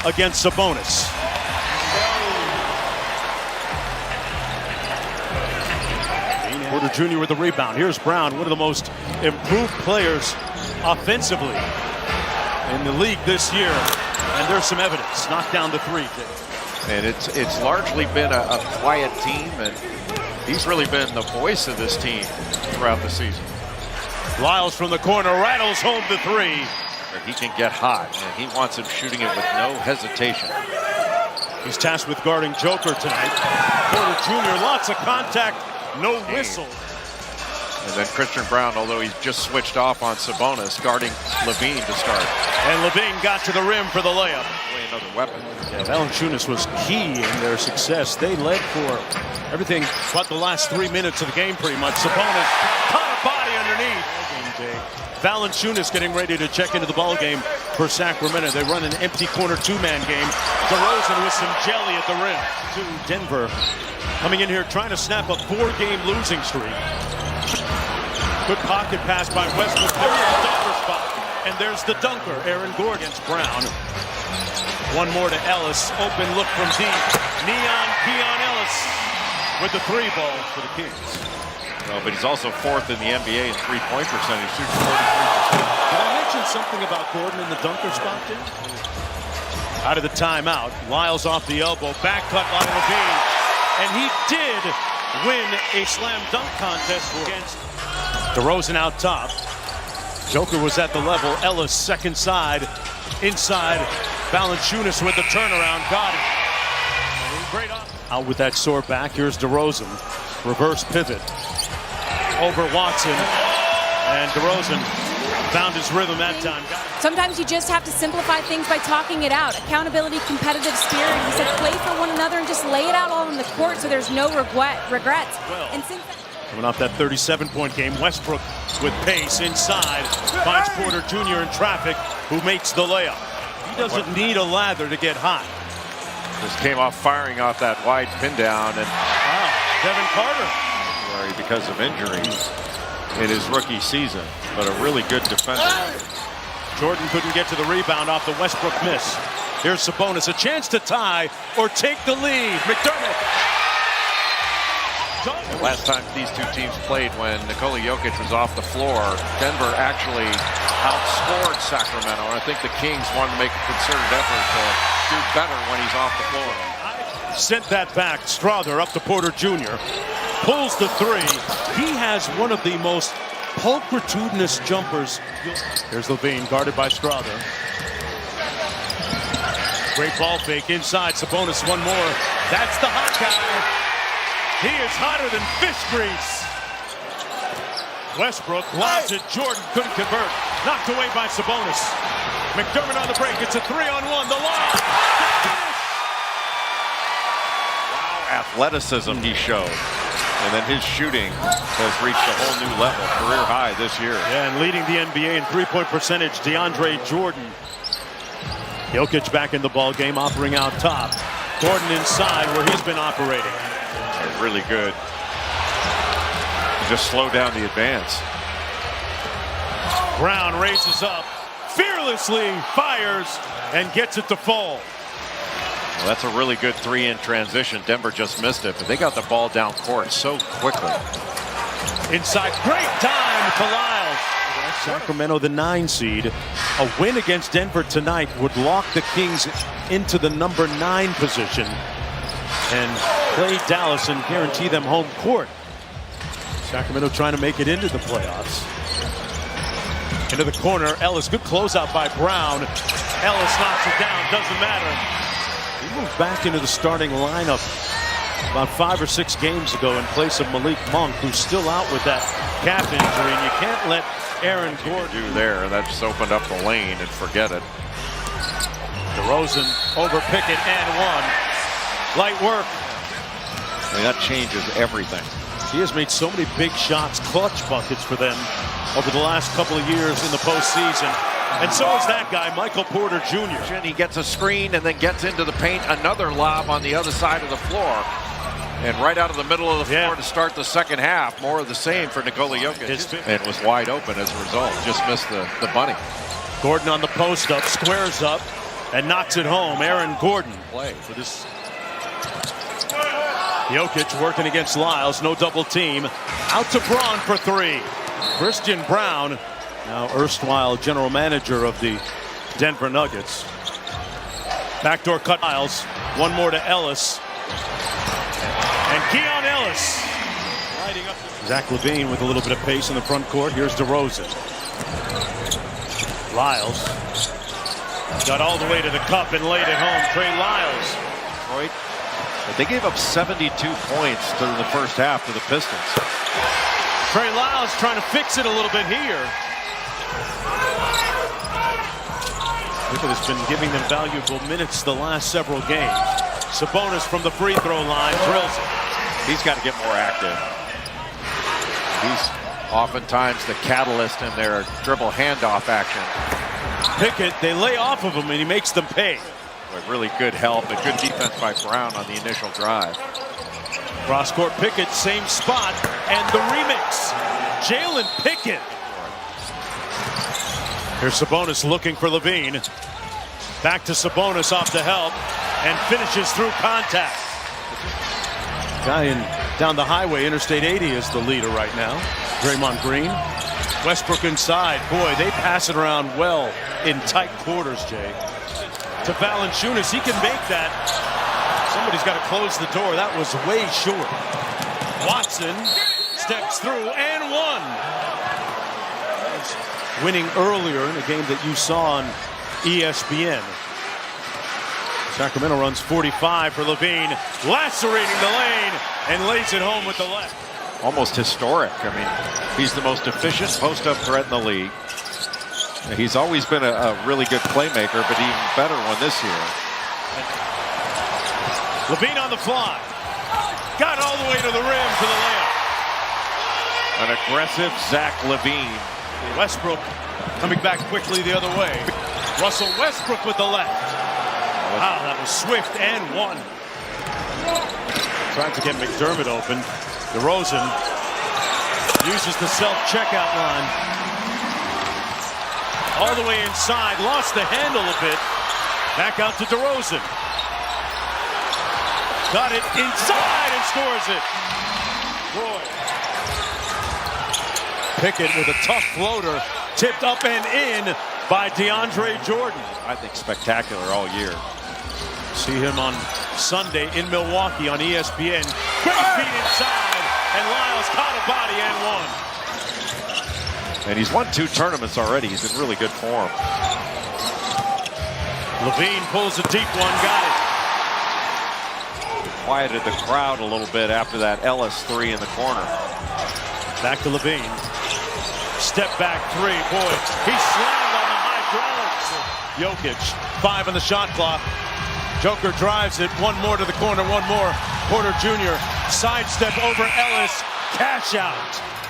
against Sabonis. Porter Jr. with the rebound. Here's Brown, one of the most improved players offensively in the league this year. And there's some evidence. Knocked down the three. And it's largely been a quiet team, and he's really been the voice of this team throughout the season. Lyles from the corner rattles home the three. He can get hot, and he wants him shooting it with no hesitation. He's tasked with guarding Joker tonight. Porter Jr., lots of contact, no whistle. And then Christian Brown, although he's just switched off on Sabonis, guarding Levine to start. And Levine got to the rim for the layup. Another weapon. Yeah, Valanciunas was key in their success. They led for everything but the last 3 minutes of the game, pretty much. Sabonis caught a body underneath. Valanciunas getting ready to check into the ball game for Sacramento. They run an empty corner two-man game. DeRozan with some jelly at the rim. To Denver, coming in here trying to snap a 4-game losing streak. Good pocket pass by Westbrook. There's the dunker spot. And there's the dunker, Aaron Gordon against Brown. One more to Ellis. Open look from deep. Keon Ellis with the three ball for the Kings. Well, but he's also fourth in the NBA in three-point percentage. Shoots 43%. Did I mention something about Gordon in the dunker spot there? Out of the timeout. Lyles off the elbow. Back cut by Levine. And he did win a slam dunk contest against DeRozan out top. Joker was at the level. Ellis second side. Inside. Valanciunas with the turnaround. Got it. Great off. Out with that sore back. Here's DeRozan. Reverse pivot. Over Watson. And DeRozan found his rhythm that time. Sometimes you just have to simplify things by talking it out. Accountability, competitive spirit. He said play for one another and just lay it out all on the court so there's no regrets. Well, and since coming off that 37-point game, Westbrook with pace inside. Finds Porter Jr. in traffic, who makes the layup. He doesn't need a lather to get hot. Just came off firing off that wide pin down. And wow, Devin Carter. Because of injuries in his rookie season, but a really good defender. Jordan couldn't get to the rebound off the Westbrook miss. Here's Sabonis, a chance to tie or take the lead. McDermott. The last time these two teams played, when Nikola Jokic was off the floor, Denver actually outscored Sacramento, and I think the Kings wanted to make a concerted effort to do better when he's off the floor. Sent that back. Strother up to Porter Jr. Pulls the three. He has one of the most pulchritudinous jumpers. Here's Levine, guarded by Strother. Great ball fake inside. Sabonis, one more. That's the hot guy. He is hotter than fish grease. Westbrook lobs it. Jordan couldn't convert. Knocked away by Sabonis. McDermott on the break. It's a 3-on-1. The lob. Athleticism he showed, and then his shooting has reached a whole new level, career high this year. Yeah, and leading the NBA in three-point percentage, DeAndre Jordan. Jokic back in the ball game, offering out top. Gordon inside where he's been operating. Really good. Just slow down the advance. Brown raises up, fearlessly fires, and gets it to fall. Well, that's a really good three in transition. Denver just missed it, but they got the ball down court so quickly. Inside, great time to Lyles. Sacramento, the 9 seed. A win against Denver tonight would lock the Kings into the number 9 position and play Dallas and guarantee them home court. Sacramento trying to make it into the playoffs. Into the corner, Ellis, good closeout by Brown. Ellis knocks it down, doesn't matter. He moved back into the starting lineup about 5 or 6 games ago in place of Malik Monk, who's still out with that calf injury, and you can't let Aaron Gordon do there. That just opened up the lane and forget it. DeRozan over Pickett and one. Light work. I mean, that changes everything. He has made so many big shots, clutch buckets for them over the last couple of years in the postseason. And so is that guy, Michael Porter Jr. He gets a screen and then gets into the paint. Another lob on the other side of the floor. And right out of the middle of the floor to start the second half. More of the same for Nikola Jokic. And was wide open as a result. Just missed the bunny. Gordon on the post up, squares up. and knocks it home. Aaron Gordon play for this. Jokic working against Lyles. No double team. Out to Braun for three. Christian Braun, now erstwhile general manager of the Denver Nuggets. Backdoor cut Lyles. One more to Ellis. And Keon Ellis. Zach LaVine with a little bit of pace in the front court. Here's DeRozan. Lyles got all the way to the cup and laid it home. Trey Lyles. Detroit, but they gave up 72 points during the first half to the Pistons. Trey Lyles trying to fix it a little bit here. Pickett has been giving them valuable minutes the last several games. Sabonis from the free throw line drills it. He's got to get more active. He's oftentimes the catalyst in their dribble handoff action. Pickett, they lay off of him and he makes them pay. With really good help and good defense by Brown on the initial drive. Cross court Pickett, same spot, and the remix. Jalen Pickett. Here's Sabonis looking for LaVine. Back to Sabonis off the help and finishes through contact. Guy down the highway, Interstate 80 is the leader right now. Draymond Green. Westbrook inside. Boy, they pass it around well in tight quarters, Jay. To Valanciunas, he can make that. Somebody's got to close the door. That was way short. Watson steps through and one. Winning earlier in a game that you saw on ESPN. Sacramento runs 45 for LaVine, lacerating the lane and lays it home with the left. Almost historic. I mean, he's the most efficient post-up threat in the league. He's always been a really good playmaker, but even better one this year. LaVine on the fly. Got all the way to the rim for the layup. An aggressive Zach LaVine. Westbrook coming back quickly the other way. Russell Westbrook with the left. Wow, that was swift and one. Trying to get McDermott open. DeRozan uses the self-checkout line. All the way inside, lost the handle a bit. Back out to DeRozan. Got it inside and scores it. Boy. Pickett with a tough floater, tipped up and in by DeAndre Jordan. I think spectacular all year. See him on Sunday in Milwaukee on ESPN. Great feet inside, and Lyles caught a body and one. And he's won 2 tournaments already. He's in really good form. LaVine pulls a deep one, got it. Quieted the crowd a little bit after that Ellis 3 in the corner. Back to LaVine. Step back three. Boy, he slammed on the hydraulics. Jokic, 5 on the shot clock. Joker drives it. One more to the corner. One more. Porter Jr. sidestep over Ellis. Cash out.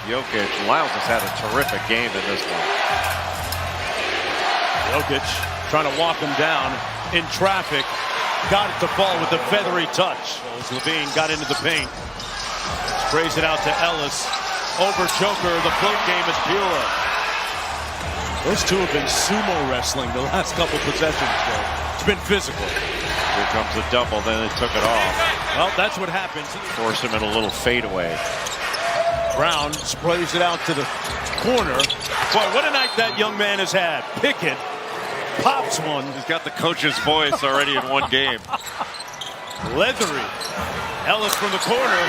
Jokic, Lyles has had a terrific game in this one. Jokic trying to walk him down in traffic. Got it to fall with a feathery touch. As LaVine got into the paint. Sprays it out to Ellis. Over Joker. The float game is pure. Those two have been sumo wrestling the last couple possessions, Joe. It's been physical. Here comes the double, then they took it off. Well, that's what happens. Force him in a little fadeaway. Brown sprays it out to the corner. Boy, what a night that young man has had. Pickett pops one. He's got the coach's voice already in one game. Leathery. Ellis from the corner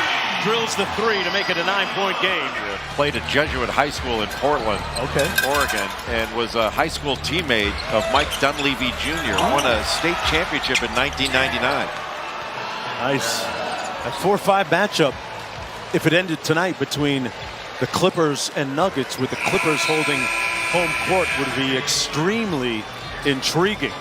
drills the 3 to make it a 9-point game. Played at Jesuit High School in Portland, Oregon, and was a high school teammate of Mike Dunleavy Jr. Won a state championship in 1999. Nice. A 4-5 matchup, if it ended tonight between the Clippers and Nuggets, with the Clippers holding home court, would be extremely intriguing.